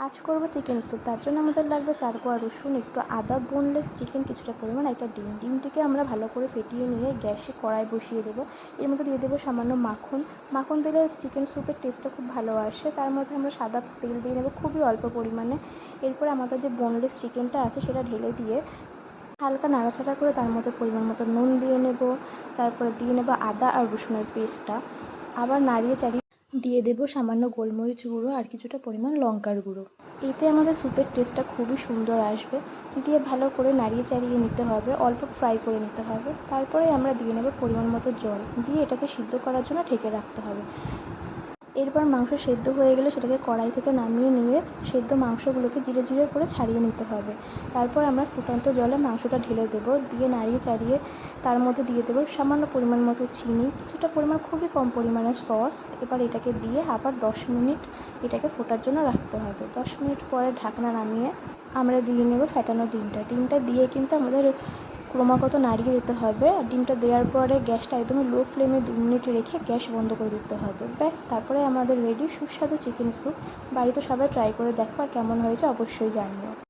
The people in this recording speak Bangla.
আজ করব চিকেন স্যুপ। তার জন্য আমাদের লাগবে 4 কোয়া রসুন, একটু আদা, বোনলেস চিকেন কিছুটা পরিমাণ, একটা ডিম। ডিমটিকে আমরা ভালো করে ফেটিয়ে নিয়ে গ্যাসে কড়াই বসিয়ে দেবো। এর মধ্যে দিয়ে দেবো সামান্য মাখন। মাখন দিলে চিকেন স্যুপের টেস্টটা খুব ভালো আসে। তার মধ্যে আমরা সাদা তেল দিয়ে নেবো খুবই অল্প পরিমাণে। এরপরে আমাদের যে বোনলেস চিকেনটা আছে সেটা ঢেলে দিয়ে হালকা নাড়াচাড়া করে তার মধ্যে পরিমাণ মতো নুন দিয়ে নেব। তারপরে দিয়ে নেব আদা আর রসুনের পেস্টটা। আবার নাড়িয়ে চাড়িয়ে দিয়ে দেবো সামান্য গোলমরিচ গুঁড়ো আর কিছুটা পরিমাণ লঙ্কার গুঁড়ো। এতে আমাদের স্যুপের টেস্টটা খুবই সুন্দর আসবে। দিয়ে ভালো করে নাড়িয়ে চাড়িয়ে নিতে হবে, অল্প ফ্রাই করে নিতে হবে। তারপরে আমরা দিয়ে নেব পরিমাণ মতো জল, দিয়ে এটাকে সিদ্ধ করার জন্য ঢেকে রাখতে হবে। এরপর মাংস সেদ্ধ হয়ে গেলে সেটাকে কড়াই থেকে নামিয়ে নিয়ে সেদ্ধ মাংসগুলোকে জিরে জিরে করে ছাড়িয়ে নিতে হবে। তারপর আমরা ফুটন্ত জলে মাংসটা ঢেলে দেবো, দিয়ে নাড়িয়ে চাড়িয়ে তার মধ্যে দিয়ে দেবো সামান্য পরিমাণ মতো চিনি, কিছুটা পরিমাণ খুবই কম পরিমাণে সস। এবার এটাকে দিয়ে আবার 10 মিনিট এটাকে ফোটার জন্য রাখতে হবে। 10 মিনিট পরে ঢাকনা নামিয়ে আমরা দিয়ে নেব ফ্যাটানো ডিমটা। ডিমটা দিয়ে কিন্তু আমাদের ক্রমাগত নাড়িয়ে দিতে হবে। আর ডিমটা দেওয়ার পরে গ্যাসটা একদমই লো ফ্লেমে 2 মিনিট রেখে গ্যাস বন্ধ করে দিতে হবে। ব্যাস, তারপরে আমাদের রেডি সুস্বাদু চিকেন স্যুপ। বাড়িতে সবাই ট্রাই করে দেখো আর কেমন হয়েছে অবশ্যই জানিও।